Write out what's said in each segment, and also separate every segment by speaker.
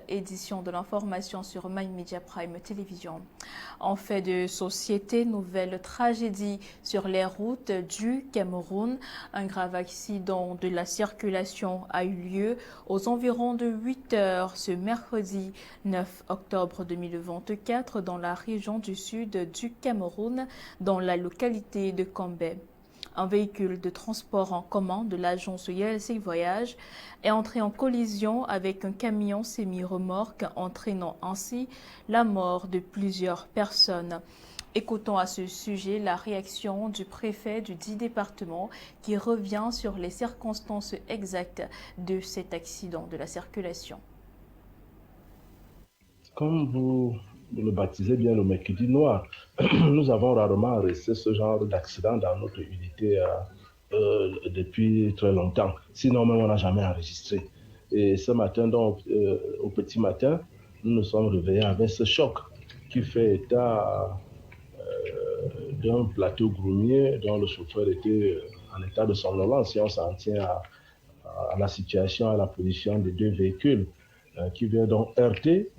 Speaker 1: Édition de l'information sur My Media Prime Télévision. En fait de société, nouvelle tragédie sur les routes du Cameroun. Un grave accident de la circulation a eu lieu aux environs de 8 heures ce mercredi 9 octobre 2024 dans la région du sud du Cameroun, dans la localité de Kambé. Un véhicule de transport en commun de l'agence YLC Voyage est entré en collision avec un camion semi-remorque, entraînant ainsi la mort de plusieurs personnes. Écoutons à ce sujet la réaction du préfet du dit département qui revient sur les circonstances exactes de cet accident de la circulation.
Speaker 2: Comme vous le baptisez bien le mercredi noir, nous avons rarement arrêté ce genre d'accident dans notre unité depuis très longtemps. Sinon, même on n'a jamais enregistré. Et ce matin, donc, au petit matin, nous nous sommes réveillés avec ce choc qui fait état d'un plateau groumier dont le chauffeur était en état de somnolence. Si on s'en tient à la situation, à la position des deux véhicules qui vient donc heurter,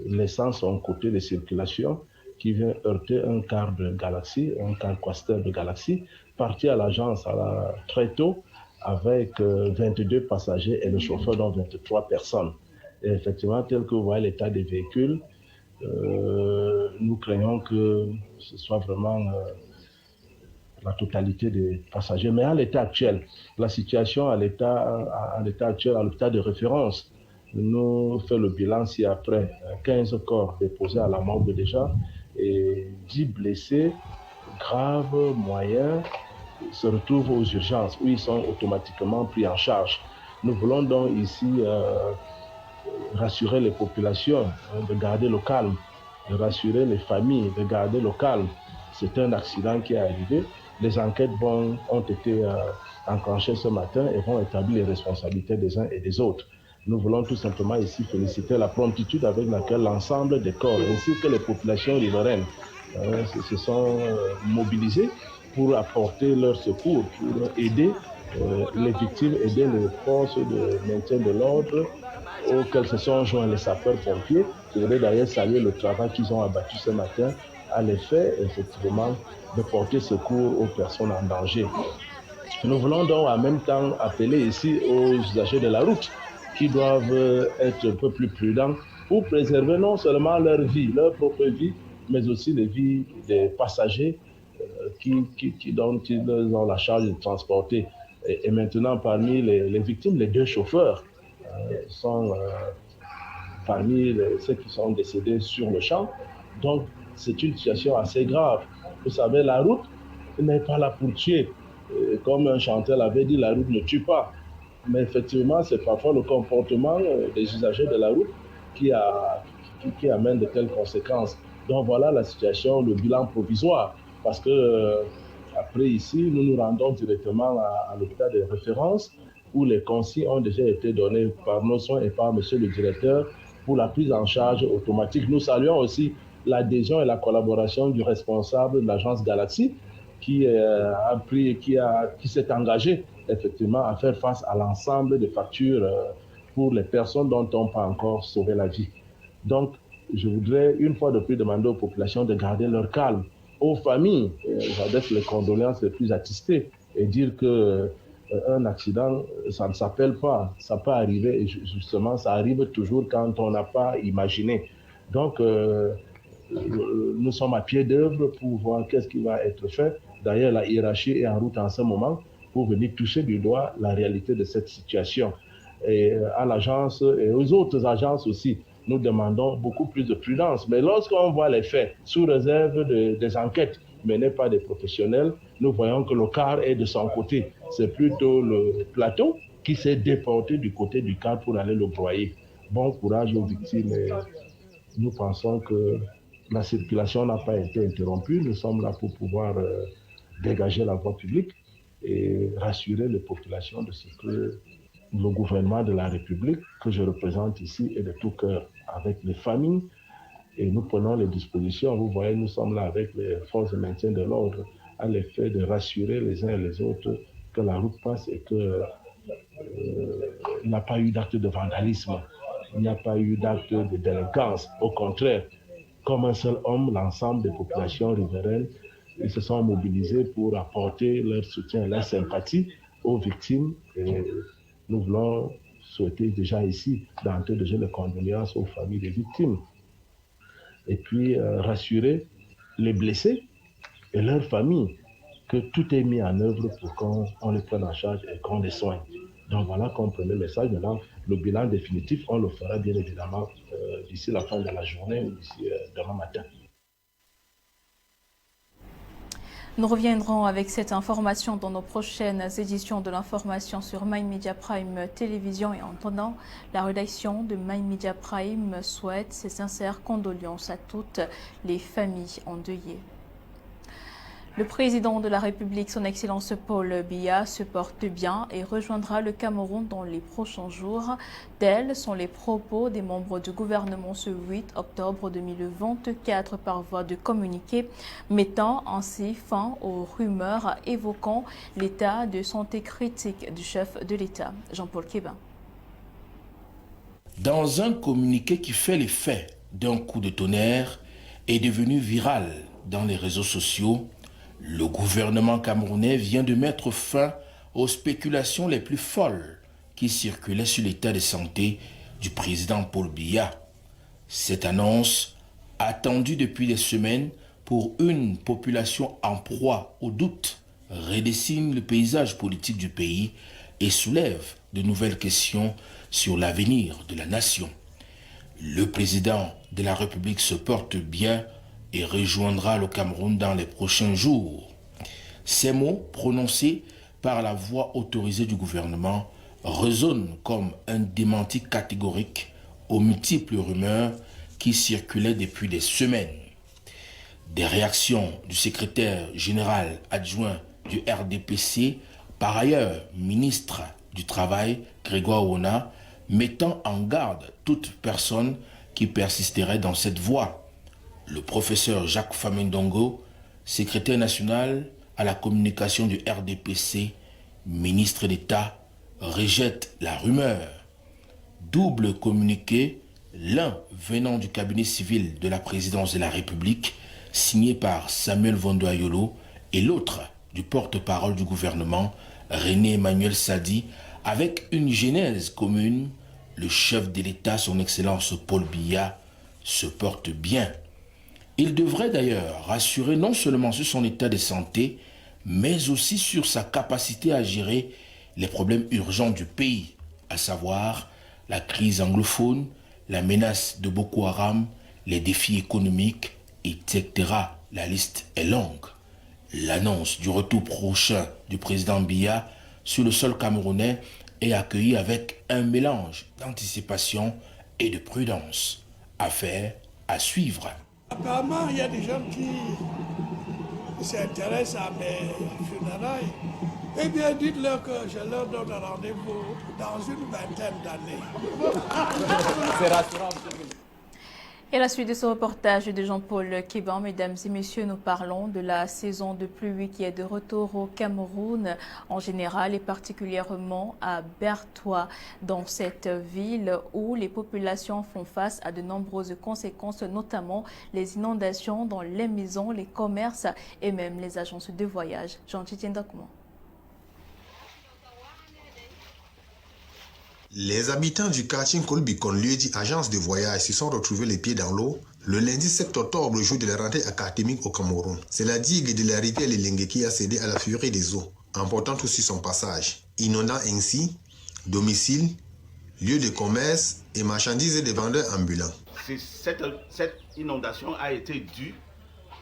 Speaker 2: laissant son côté de circulation, qui vient heurter un car de Galaxy, un car Coaster de Galaxy, parti à l'agence très tôt avec 22 passagers et le chauffeur, dont 23 personnes. Et effectivement, tel que vous voyez l'état des véhicules, nous craignons que ce soit vraiment la totalité des passagers. Mais à l'état actuel, la situation à l'état actuel, à l'état de référence, nous fait le bilan ci-après 15 corps déposés à la morgue déjà et 10 blessés graves, moyens, se retrouvent aux urgences où ils sont automatiquement pris en charge. Nous voulons donc ici rassurer les populations de garder le calme, de rassurer les familles de garder le calme. C'est un accident qui est arrivé. Les enquêtes ont été enclenchées ce matin et vont établir les responsabilités des uns et des autres. Nous voulons tout simplement ici féliciter la promptitude avec laquelle l'ensemble des corps ainsi que les populations riveraines se sont mobilisées pour apporter leur secours, pour aider les victimes, aider les forces de maintien de l'ordre auxquels se sont joints les sapeurs-pompiers. Je voudrais d'ailleurs saluer le travail qu'ils ont abattu ce matin à l'effet, effectivement, de porter secours aux personnes en danger. Nous voulons donc en même temps appeler ici aux usagers de la route qui doivent être un peu plus prudents pour préserver non seulement leur vie, leur propre vie, mais aussi les vies des passagers dont ils ont la charge de transporter. Et maintenant, parmi les victimes, les deux chauffeurs sont parmi ceux qui sont décédés sur le champ. Donc, c'est une situation assez grave. Vous savez, la route n'est pas là pour tuer. Comme un chanteur l'avait dit, la route ne tue pas. Mais effectivement, c'est parfois le comportement des usagers de la route qui amène de telles conséquences. Donc voilà la situation, le bilan provisoire. Parce que après ici, nous nous rendons directement à l'hôpital de référence où les consignes ont déjà été données par nos soins et par monsieur le directeur pour la prise en charge automatique. Nous saluons aussi l'adhésion et la collaboration du responsable de l'agence Galaxy qui s'est engagé effectivement à faire face à l'ensemble des factures pour les personnes dont on n'a pas encore sauvé la vie. Donc, je voudrais une fois de plus demander aux populations de garder leur calme. Aux familles, j'adresse les condoléances les plus attestées et dire que un accident, ça ne s'appelle pas, ça peut arriver et justement, ça arrive toujours quand on n'a pas imaginé. Donc, nous sommes à pied d'œuvre pour voir qu'est-ce qui va être fait. D'ailleurs, la hiérarchie est en route en ce moment pour venir toucher du doigt la réalité de cette situation. Et à l'agence et aux autres agences aussi, nous demandons beaucoup plus de prudence. Mais lorsqu'on voit les faits, sous réserve des enquêtes menées par des professionnels, nous voyons que le car est de son côté. C'est plutôt le plateau qui s'est déporté du côté du car pour aller le broyer. Bon courage aux victimes et nous pensons que la circulation n'a pas été interrompue. Nous sommes là pour pouvoir dégager la voie publique et rassurer les populations de ce que le gouvernement de la République, que je représente ici, est de tout cœur avec les familles et nous prenons les dispositions. Vous voyez, nous sommes là avec les forces de maintien de l'ordre à l'effet de rassurer les uns et les autres que la route passe et qu'il n'y a pas eu d'acte de vandalisme. il n'y a pas eu d'acte de délinquance. Au contraire, comme un seul homme, l'ensemble des populations riveraines ils se sont mobilisés pour apporter leur soutien, leur sympathie aux victimes. Et nous voulons souhaiter déjà ici d'entrer déjà les condoléances aux familles des victimes. Et puis rassurer les blessés et leurs familles que tout est mis en œuvre pour qu'on les prenne en charge et qu'on les soigne. Donc voilà comme premier message. Maintenant, le bilan définitif, on le fera bien évidemment d'ici la fin de la journée ou d'ici demain matin.
Speaker 1: Nous reviendrons avec cette information dans nos prochaines éditions de l'information sur My Media Prime Télévision. Et en attendant, la rédaction de My Media Prime souhaite ses sincères condoléances à toutes les familles endeuillées. Le président de la République, son Excellence Paul Biya, se porte bien et rejoindra le Cameroun dans les prochains jours. Tels sont les propos des membres du gouvernement ce 8 octobre 2024 par voie de communiqué, mettant ainsi fin aux rumeurs évoquant l'état de santé critique du chef de l'État, Jean-Paul Kébin.
Speaker 3: Dans un communiqué qui fait l'effet d'un coup de tonnerre et devenu viral dans les réseaux sociaux, le gouvernement camerounais vient de mettre fin aux spéculations les plus folles qui circulaient sur l'état de santé du président Paul Biya. Cette annonce, attendue depuis des semaines pour une population en proie au doute, redessine le paysage politique du pays et soulève de nouvelles questions sur l'avenir de la nation. Le président de la République se porte bien et rejoindra le Cameroun dans les prochains jours. Ces mots, prononcés par la voix autorisée du gouvernement, résonnent comme un démenti catégorique aux multiples rumeurs qui circulaient depuis des semaines. Des réactions du secrétaire général adjoint du RDPC, par ailleurs ministre du Travail, Grégoire Ona, mettant en garde toute personne qui persisterait dans cette voie. Le professeur Jacques Famindongo, secrétaire national à la communication du RDPC, ministre d'État, rejette la rumeur. Double communiqué, l'un venant du cabinet civil de la présidence de la République, signé par Samuel Vondoayolo, et l'autre du porte-parole du gouvernement, René Emmanuel Sadi, avec une genèse commune. Le chef de l'État, son Excellence Paul Biya, se porte bien. Il devrait d'ailleurs rassurer non seulement sur son état de santé, mais aussi sur sa capacité à gérer les problèmes urgents du pays, à savoir la crise anglophone, la menace de Boko Haram, les défis économiques, etc. La liste est longue. L'annonce du retour prochain du président Biya sur le sol camerounais est accueillie avec un mélange d'anticipation et de prudence. Affaire à suivre.
Speaker 4: Apparemment, il y a des gens qui s'intéressent à mes funérailles. Eh bien, dites-leur que je leur donne rendez-vous dans une vingtaine d'années.
Speaker 1: C'est rassurant, monsieur. Et à la suite de ce reportage de Jean-Paul Kéban, mesdames et messieurs, nous parlons de la saison de pluie qui est de retour au Cameroun en général et particulièrement à Bertoua, dans cette ville où les populations font face à de nombreuses conséquences, notamment les inondations dans les maisons, les commerces et même les agences de voyage. Jean-Titien Dokuman.
Speaker 5: Les habitants du quartier Kolbikon, lieu dit agence de voyage, se sont retrouvés les pieds dans l'eau le lundi 7 octobre, jour de la rentrée académique au Cameroun. C'est la digue de la rivière Lelenge qui a cédé à la furie des eaux, emportant tout sur son passage, inondant ainsi domicile, lieux de commerce et marchandises des vendeurs ambulants.
Speaker 6: Cette inondation a été due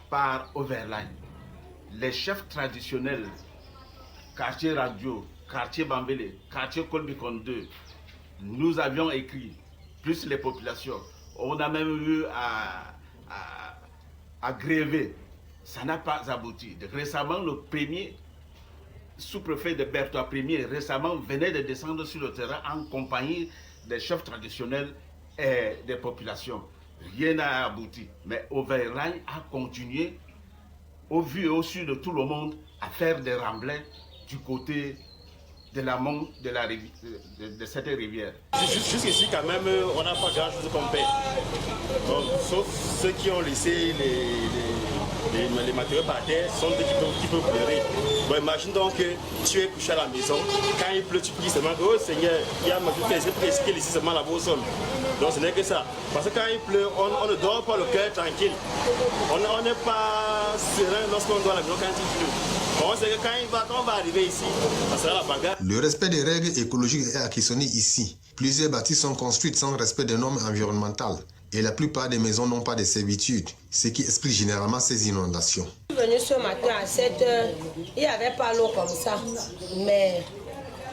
Speaker 6: par Overline. Les chefs traditionnels, quartier Radio, quartier Bambélé, quartier Kolbikon 2, nous avions écrit, plus les populations. On a même eu à gréver. Ça n'a pas abouti. Récemment, le premier sous-préfet de Bertoua premier récemment venait de descendre sur le terrain en compagnie des chefs traditionnels et des populations. Rien n'a abouti. Mais Overline a continué, au vu et au su de tout le monde, à faire des remblais du côté de l'amont de cette rivière.
Speaker 7: Jusqu'ici, quand même, on n'a pas grand-chose qu'on paie. Sauf ceux qui ont laissé les matériaux par terre sont ceux qui peuvent pleurer. Bon, imagine donc que tu es couché à la maison, quand il pleut, tu pries seulement que, oh Seigneur, il y a ma vie qui est laissé seulement là-bas au sol. Donc ce n'est que ça. Parce que quand il pleut, on ne dort pas le cœur tranquille. On n'est pas serein lorsqu'on dort à la maison quand il pleut. On sait que quand on va arriver ici, ça sera la bagarre.
Speaker 5: Le respect des règles écologiques est acquistionné ici. Plusieurs bâtisses sont construites sans respect des normes environnementales. Et la plupart des maisons n'ont pas de servitude, ce qui explique généralement ces inondations.
Speaker 8: Je suis venu ce matin à 7 h, il n'y avait pas l'eau comme ça. Mais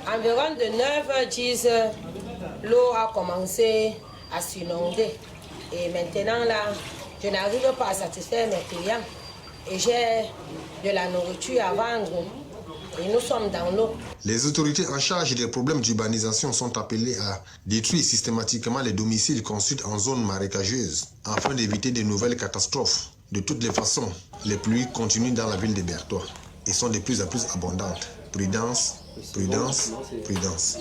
Speaker 8: environ de 9 h, 10 h, l'eau a commencé à s'inonder. Et maintenant là, je n'arrive pas à satisfaire mes clients. Et j'ai de la nourriture à vendre. Et nous sommes dans l'eau.
Speaker 5: Les autorités en charge des problèmes d'urbanisation sont appelées à détruire systématiquement les domiciles construits en zone marécageuse afin d'éviter de nouvelles catastrophes. De toutes les façons, les pluies continuent dans la ville de Bertoua et sont de plus en plus abondantes. Prudence, prudence, prudence.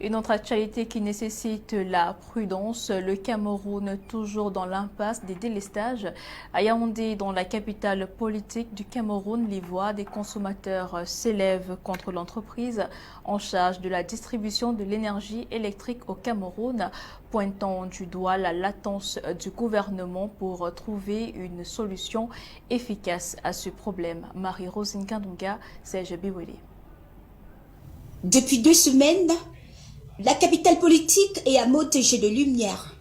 Speaker 1: Une autre actualité qui nécessite la prudence, le Cameroun toujours dans l'impasse des délestages. À Yaoundé, dans la capitale politique du Cameroun, les voix des consommateurs s'élèvent contre l'entreprise en charge de la distribution de l'énergie électrique au Cameroun, pointant du doigt la latence du gouvernement pour trouver une solution efficace à ce problème. Marie-Rosine Kandunga, Serge Biwele.
Speaker 9: Depuis 2 semaines, la capitale politique est à montée de lumière.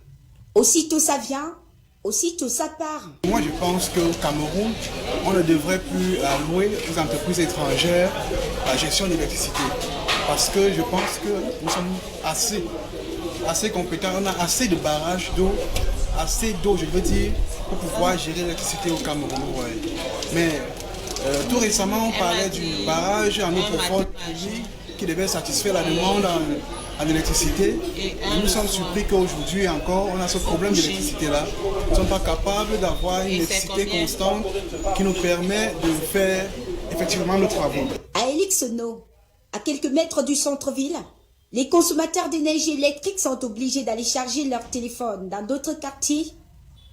Speaker 9: Aussitôt ça vient, aussitôt ça part.
Speaker 10: Moi je pense qu'au Cameroun, on ne devrait plus allouer aux entreprises étrangères la gestion de l'électricité. Parce que je pense que nous sommes assez compétents, on a assez de barrages d'eau, assez d'eau je veux dire, pour pouvoir gérer l'électricité au Cameroun. Ouais. Mais tout récemment on parlait du barrage en eau profonde qui devait satisfaire la demande en électricité. Et nous sommes surpris qu'aujourd'hui encore, on a ce problème d'électricité-là. Nous ne sommes pas capables d'avoir une électricité constante qui nous permet de faire effectivement nos travaux.
Speaker 9: À Elixono, à quelques mètres du centre-ville, les consommateurs d'énergie électrique sont obligés d'aller charger leur téléphone dans d'autres quartiers,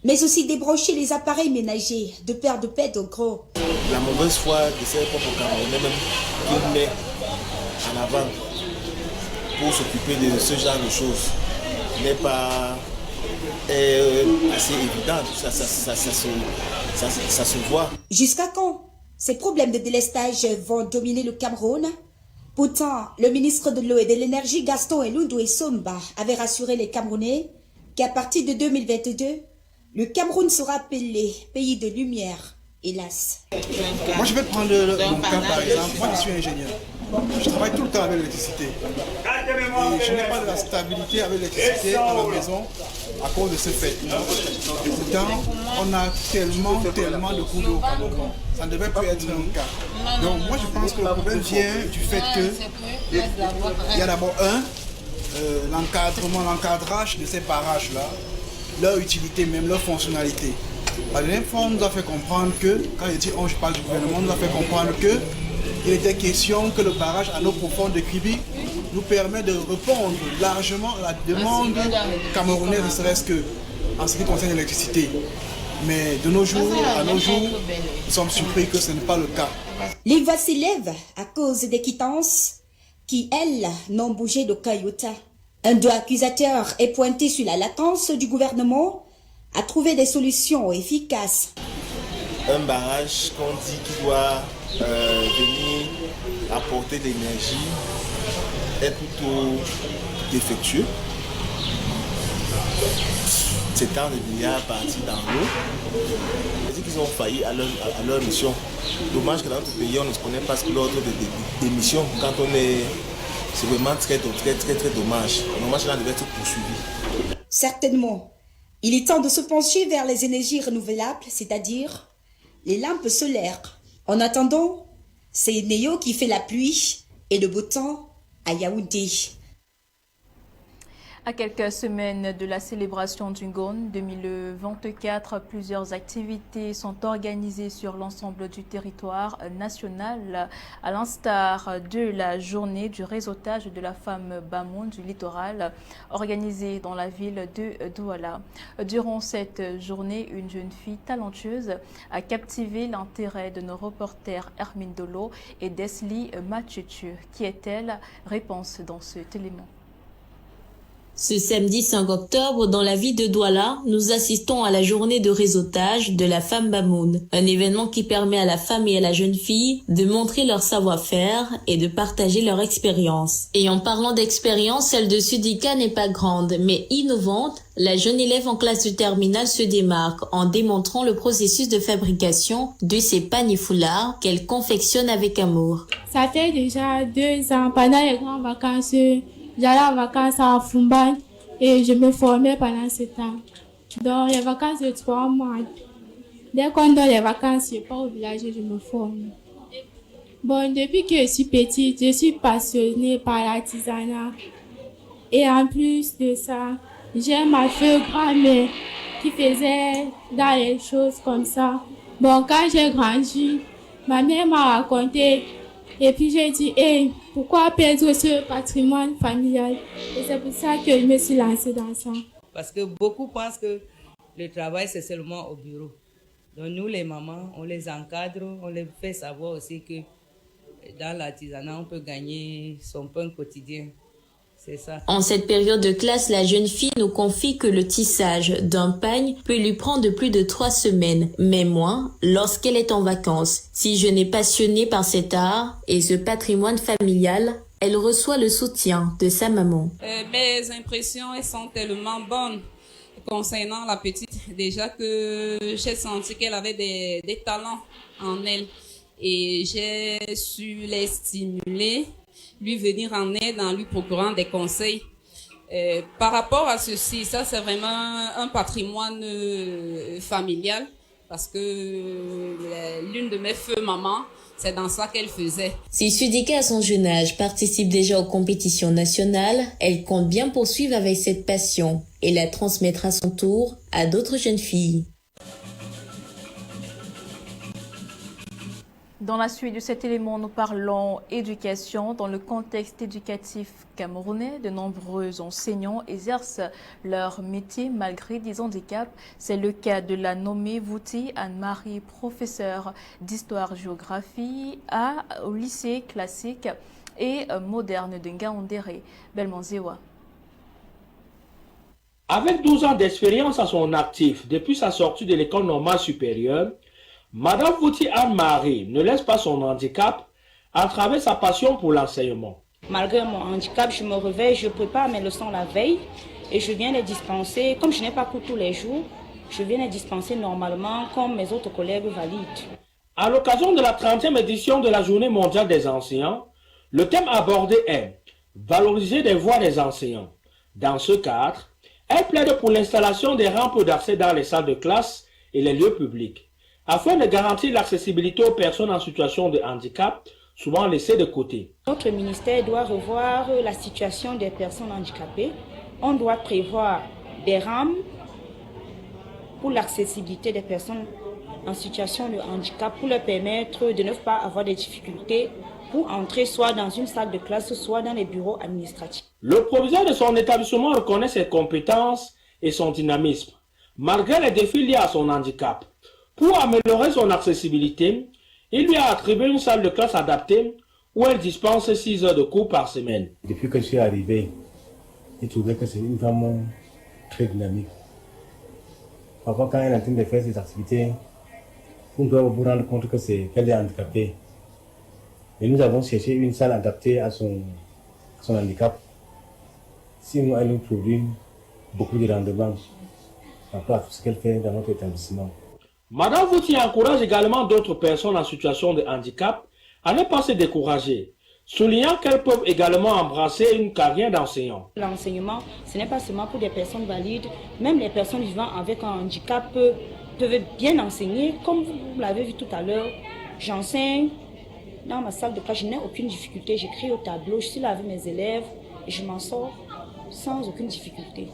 Speaker 9: mais aussi débrancher les appareils ménagers de peur de pète au gros.
Speaker 3: La mauvaise foi de ces propres Camerounais même qui met en avant pour s'occuper de ce genre de choses n'est pas assez évident. Ça se voit.
Speaker 9: Jusqu'à quand ces problèmes de délestage vont dominer le Cameroun? Pourtant, le ministre de l'eau et de l'énergie Gaston Elundou Essomba avait rassuré les Camerounais qu'à partir de 2022, le Cameroun sera appelé pays de lumière, hélas.
Speaker 10: Moi je vais prendre mon cas par exemple. Moi je suis ingénieur. Je travaille tout le temps avec l'électricité. Et je n'ai pas de la stabilité avec l'électricité à la maison à cause de ce fait. Pourtant, on a tellement de cours d'eau. Ça ne devait plus être un cas. Donc moi je pense que le problème vient du fait qu'il y a d'abord l'encadrage de ces barrages-là, leur utilité même, leur fonctionnalité. La dernière fois, on nous a fait comprendre que, quand je parle du gouvernement, on nous a fait comprendre que il était question que le barrage à eau profonde de Kribi nous permet de répondre largement à la demande camerounaise, ne serait-ce que en ce qui concerne l'électricité. Mais de nos jours, nous sommes surpris que ce n'est pas le cas.
Speaker 9: Les voix s'élèvent à cause des quittances qui, elles, n'ont bougé de Kayota. Un doigt accusateur est pointé sur la latence du gouvernement à trouver des solutions efficaces.
Speaker 3: Un barrage qu'on dit qu'il doit venir apporter de l'énergie est plutôt défectueux. C'est tant de milliards partis dans l'eau. Ils disent qu'ils ont failli à leur mission. Dommage que dans notre pays, on ne connaît pas ce que l'ordre des missions. Quand on est... C'est vraiment très dommage. Normalement, cela devait être poursuivi.
Speaker 9: Certainement. Il est temps de se pencher vers les énergies renouvelables, c'est-à-dire les lampes solaires. En attendant, c'est Néo qui fait la pluie et le beau temps à Yaoundé.
Speaker 1: À quelques semaines de la célébration du GON 2024, plusieurs activités sont organisées sur l'ensemble du territoire national, à l'instar de la journée du réseautage de la femme Bamoun du littoral, organisée dans la ville de Douala. Durant cette journée, une jeune fille talentueuse a captivé l'intérêt de nos reporters Hermine Dolo et Desli Machuchu. Qui est-elle? Réponse dans cet élément.
Speaker 11: Ce samedi 5 octobre, dans la ville de Douala, nous assistons à la journée de réseautage de la femme Bamoun, un événement qui permet à la femme et à la jeune fille de montrer leur savoir-faire et de partager leur expérience. Et en parlant d'expérience, celle de Sudika n'est pas grande, mais innovante. La jeune élève en classe de terminale se démarque en démontrant le processus de fabrication de ces pagnes et foulards qu'elle confectionne avec amour.
Speaker 12: Ça fait déjà 2 ans, pendant les grandes vacances, j'allais en vacances à Fumban et je me formais pendant ce temps. Donc les vacances de 3 mois, dès qu'on donne les vacances, je pars au village et je me forme. Bon, depuis que je suis petite, je suis passionnée par l'artisanat. Et en plus de ça, j'ai ma fille grand-mère qui faisait dans les choses comme ça. Bon, quand j'ai grandi, ma mère m'a raconté. Et puis j'ai dit, hey, pourquoi perdre ce patrimoine familial? Et c'est pour ça que je me suis lancée dans ça.
Speaker 13: Parce que beaucoup pensent que le travail, c'est seulement au bureau. Donc nous, les mamans, on les encadre, on les fait savoir aussi que dans l'artisanat, on peut gagner son pain quotidien. C'est ça.
Speaker 11: En cette période de classe, la jeune fille nous confie que le tissage d'un pagne peut lui prendre plus de 3 semaines, mais moins lorsqu'elle est en vacances. Si jeune est passionnée par cet art et ce patrimoine familial, elle reçoit le soutien de sa maman.
Speaker 14: Mes impressions, elles sont tellement bonnes concernant la petite. Déjà que j'ai senti qu'elle avait des talents en elle et j'ai su les stimuler, lui venir en aide en lui procurant des conseils. Par rapport à ceci, ça c'est vraiment un patrimoine familial parce que l'une de mes feux mamans, c'est dans ça qu'elle faisait.
Speaker 11: Si Sudika à son jeune âge participe déjà aux compétitions nationales, elle compte bien poursuivre avec cette passion et la transmettre à son tour à d'autres jeunes filles.
Speaker 1: Dans la suite de cet élément, nous parlons éducation. Dans le contexte éducatif camerounais, de nombreux enseignants exercent leur métier malgré des handicaps. C'est le cas de la nommée Vouti Anne-Marie, professeure d'histoire-géographie au lycée classique et moderne de Ngaoundéré, Belmanzewa.
Speaker 15: Avec 12 ans d'expérience à son actif depuis sa sortie de l'école normale supérieure, Madame Vouti Anne-Marie ne laisse pas son handicap à travers sa passion pour l'enseignement.
Speaker 16: Malgré mon handicap, je me réveille, je prépare mes leçons la veille et je viens les dispenser. Comme je n'ai pas cours tous les jours, je viens les dispenser normalement comme mes autres collègues valides.
Speaker 15: À l'occasion de la 30e édition de la Journée mondiale des enseignants, le thème abordé est « Valoriser les voix des enseignants ». Dans ce cadre, elle plaide pour l'installation des rampes d'accès dans les salles de classe et les lieux publics, afin de garantir l'accessibilité aux personnes en situation de handicap, souvent laissées de côté.
Speaker 16: Notre ministère doit revoir la situation des personnes handicapées. On doit prévoir des rampes pour l'accessibilité des personnes en situation de handicap, pour leur permettre de ne pas avoir des difficultés pour entrer soit dans une salle de classe, soit dans les bureaux administratifs.
Speaker 15: Le proviseur de son établissement reconnaît ses compétences et son dynamisme, malgré les défis liés à son handicap. Pour améliorer son accessibilité, il lui a attribué une salle de classe adaptée où elle dispense 6 heures de cours par semaine.
Speaker 17: Depuis que je suis arrivé, j'ai trouvé que c'est une femme très dynamique. Parfois, quand elle est en train de faire ses activités, vous devez vous rendre compte qu'elle est handicapée. Et nous avons cherché une salle adaptée à son handicap. Sinon, elle nous produit beaucoup de rendements par rapport à tout ce qu'elle fait dans notre établissement.
Speaker 15: Madame Vouti encourage également d'autres personnes en situation de handicap à ne pas se décourager, soulignant qu'elles peuvent également embrasser une carrière d'enseignant.
Speaker 16: L'enseignement, ce n'est pas seulement pour des personnes valides, même les personnes vivant avec un handicap peuvent bien enseigner. Comme vous l'avez vu tout à l'heure, j'enseigne dans ma salle de classe, je n'ai aucune difficulté, j'écris au tableau, je suis là avec mes élèves et je m'en sors sans aucune difficulté.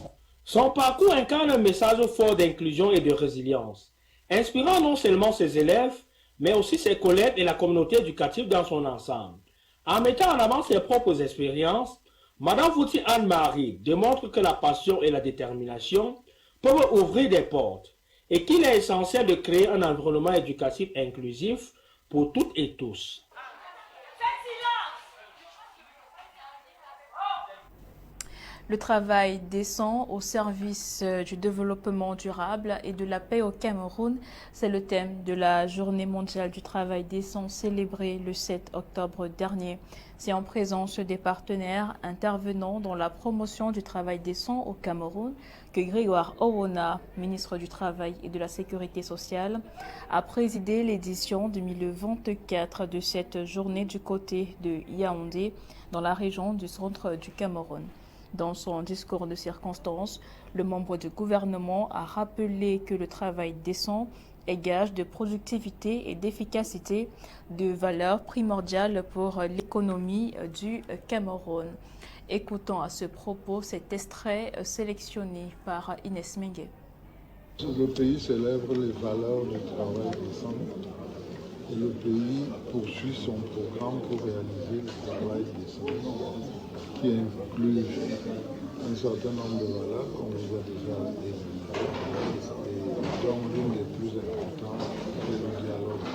Speaker 15: Son parcours incarne un message fort d'inclusion et de résilience, inspirant non seulement ses élèves, mais aussi ses collègues et la communauté éducative dans son ensemble. En mettant en avant ses propres expériences, Madame Fouti Anne-Marie démontre que la passion et la détermination peuvent ouvrir des portes et qu'il est essentiel de créer un environnement éducatif inclusif pour toutes et tous.
Speaker 1: Le travail décent au service du développement durable et de la paix au Cameroun, c'est le thème de la Journée mondiale du travail décent célébrée le 7 octobre dernier. C'est en présence des partenaires intervenant dans la promotion du travail décent au Cameroun que Grégoire Owona, ministre du Travail et de la Sécurité sociale, a présidé l'édition 2024 de cette journée du côté de Yaoundé, dans la région du centre du Cameroun. Dans son discours de circonstance, le membre du gouvernement a rappelé que le travail décent est gage de productivité et d'efficacité, de valeur primordiale pour l'économie du Cameroun. Écoutons à ce propos cet extrait sélectionné par Inès Mengue.
Speaker 18: Le pays célèbre les valeurs du travail décent et le pays poursuit son programme pour réaliser le travail décent, qui inclut un certain nombre de valeurs qu'on vous a déjà évoquées. Et donc l'une des plus importantes, c'est le dialogue.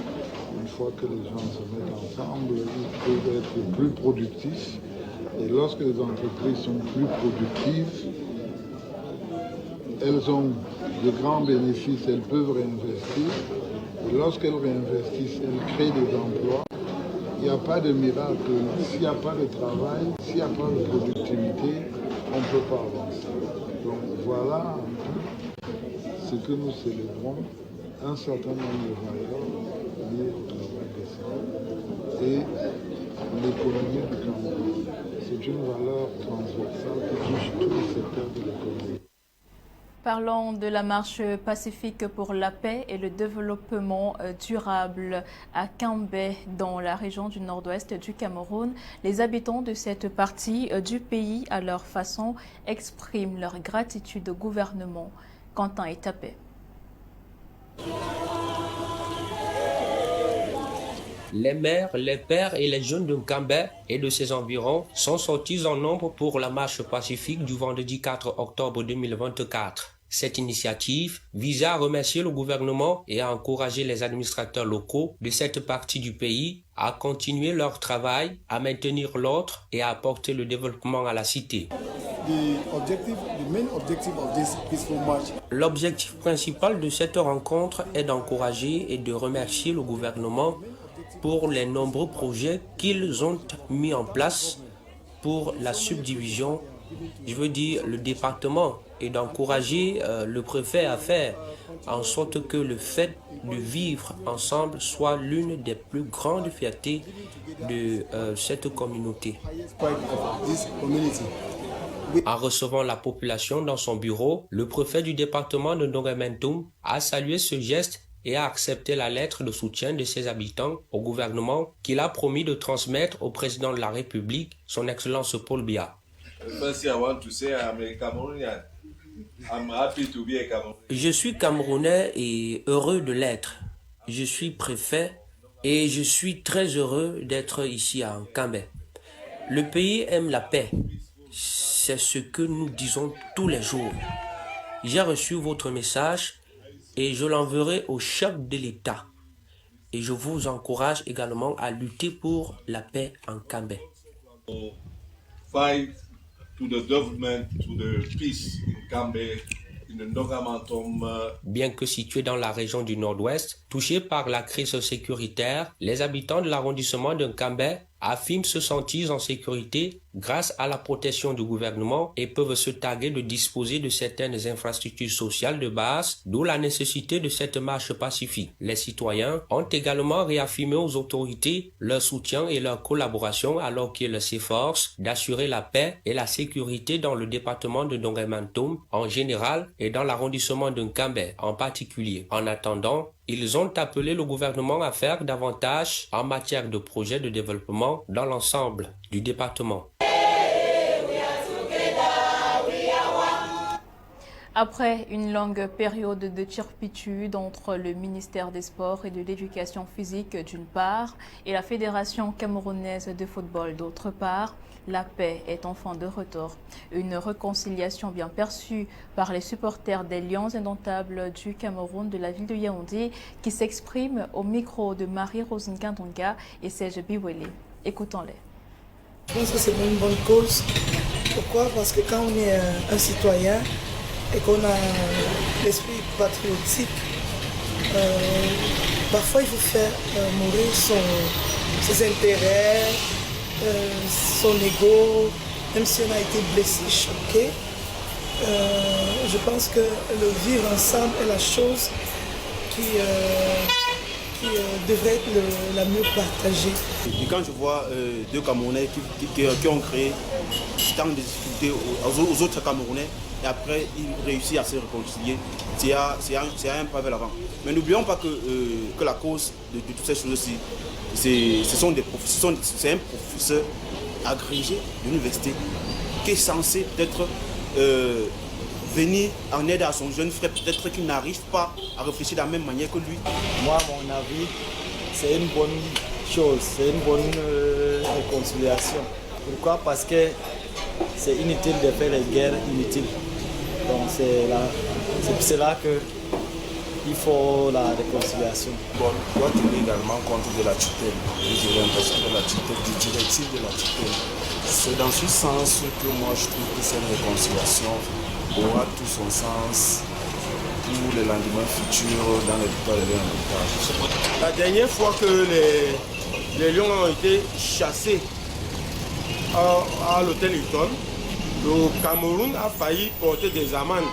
Speaker 18: Une fois que les gens se mettent ensemble, ils peuvent être plus productifs. Et lorsque les entreprises sont plus productives, elles ont de grands bénéfices, elles peuvent réinvestir. Et lorsqu'elles réinvestissent, elles créent des emplois. Il n'y a pas de miracle. S'il n'y a pas de travail, s'il n'y a pas de productivité, on ne peut pas avancer. Donc voilà ce que nous célébrons, un certain nombre de valeurs liées au travail décent et l'économie du Cameroun. C'est une valeur transversale qui touche tous les secteurs de l'économie.
Speaker 1: Parlons de la marche pacifique pour la paix et le développement durable à Kambé, dans la région du nord-ouest du Cameroun. Les habitants de cette partie du pays, à leur façon, expriment leur gratitude au gouvernement. Quentin Etapé.
Speaker 19: Les mères, les pères et les jeunes de Kambé et de ses environs sont sortis en nombre pour la marche pacifique du vendredi 4 octobre 2024. Cette initiative visait à remercier le gouvernement et à encourager les administrateurs locaux de cette partie du pays à continuer leur travail, à maintenir l'ordre et à apporter le développement à la cité. L'objectif principal de cette rencontre est d'encourager et de remercier le gouvernement pour les nombreux projets qu'ils ont mis en place pour la subdivision, je veux dire le département, et d'encourager le préfet à faire en sorte que le fait de vivre ensemble soit l'une des plus grandes fiertés de cette communauté. En recevant la population dans son bureau, le préfet du département de Ndongué-Mentoum a salué ce geste et a accepté la lettre de soutien de ses habitants au gouvernement qu'il a promis de transmettre au président de la République, son Excellence Paul Biya. Je suis Camerounais et heureux de l'être. Je suis préfet et je suis très heureux d'être ici à Kambé. Le pays aime la paix. C'est ce que nous disons tous les jours. J'ai reçu votre message et je l'enverrai au chef de l'État. Et je vous encourage également à lutter pour la paix en Kambé. Bien que situé dans la région du Nord-Ouest, touché par la crise sécuritaire, les habitants de l'arrondissement de Kambé affirment se sentir en sécurité grâce à la protection du gouvernement et peuvent se targuer de disposer de certaines infrastructures sociales de base, d'où la nécessité de cette marche pacifique. Les citoyens ont également réaffirmé aux autorités leur soutien et leur collaboration alors qu'ils s'efforcent d'assurer la paix et la sécurité dans le département de Ndongué-Mentoum en général et dans l'arrondissement de Kambé en particulier. En attendant, ils ont appelé le gouvernement à faire davantage en matière de projets de développement dans l'ensemble du département.
Speaker 1: Après une longue période de turpitude entre le ministère des Sports et de l'Éducation physique d'une part et la Fédération camerounaise de football d'autre part, la paix est enfin de retour. Une réconciliation bien perçue par les supporters des Lions indomptables du Cameroun de la ville de Yaoundé qui s'expriment au micro de Marie-Rose Nkandonga et Serge Biwele. Écoutons-les.
Speaker 20: Je pense que c'est une bonne cause. Pourquoi? Parce que quand on est un citoyen et qu'on a l'esprit patriotique, parfois il faut faire mourir ses intérêts, son ego, même si on a été blessé, choqué. Je pense que le vivre ensemble est la chose qui devrait être la mieux partagée.
Speaker 7: Et quand je vois deux Camerounais qui ont créé tant de difficultés aux autres Camerounais, et après ils réussissent à se réconcilier, c'est un pas vers l'avant. Mais n'oublions pas que la cause de toutes ces choses-ci, c'est un professeur agrégé de l'université qui est censé peut-être venir en aide à son jeune frère, peut-être qu'il n'arrive pas à réfléchir de la même manière que lui.
Speaker 21: Moi, à mon avis, c'est une bonne chose, c'est une bonne réconciliation. Pourquoi? Parce que c'est inutile de faire les guerres inutiles. Donc c'est pour cela qu'il faut la réconciliation.
Speaker 22: Bon, on doit tenir également compte de la tutelle, de l'impression de la tutelle, du directif de la tutelle. C'est dans ce sens que moi je trouve que cette réconciliation aura tout son sens pour les lendemains futurs dans les victoires de l'État.
Speaker 7: La dernière fois que les lions ont été chassés à l'hôtel Hilton, le Cameroun a failli porter des amendes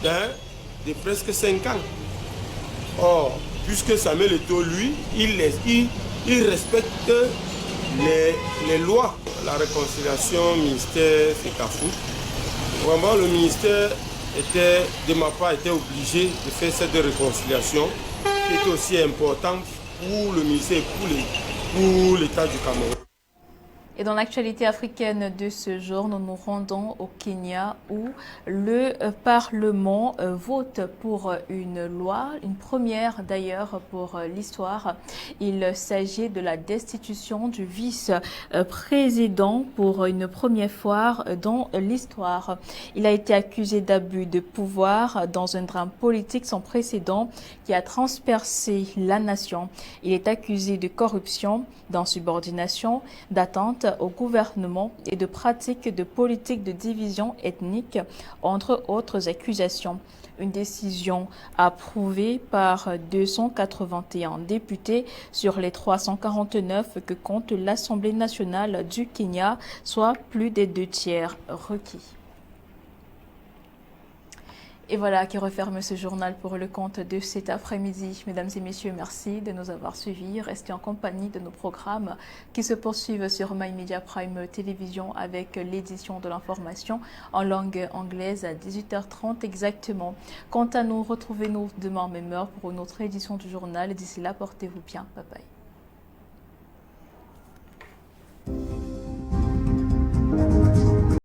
Speaker 7: de presque 5 ans. Or, puisque Samuel Eto'o, lui, il respecte les lois. La réconciliation ministère FECAFOOT. Vraiment, le ministère de ma part était obligé de faire cette réconciliation qui est aussi importante pour le ministère et pour l'État du Cameroun.
Speaker 1: Et dans l'actualité africaine de ce jour, nous nous rendons au Kenya où le Parlement vote pour une loi, une première d'ailleurs pour l'histoire. Il s'agit de la destitution du vice-président pour une première fois dans l'histoire. Il a été accusé d'abus de pouvoir dans un drame politique sans précédent qui a transpercé la nation. Il est accusé de corruption, d'insubordination, d'atteinte au gouvernement et de pratiques de politique de division ethnique, entre autres accusations. Une décision approuvée par 281 députés sur les 349 que compte l'Assemblée nationale du Kenya, soit plus des 2/3 requis. Et voilà qui referme ce journal pour le compte de cet après-midi. Mesdames et messieurs, merci de nous avoir suivis. Restez en compagnie de nos programmes qui se poursuivent sur My Media Prime Télévision avec l'édition de l'information en langue anglaise à 18h30 exactement. Quant à nous, retrouvez-nous demain même heure pour une autre édition du journal. D'ici là, portez-vous bien. Bye bye.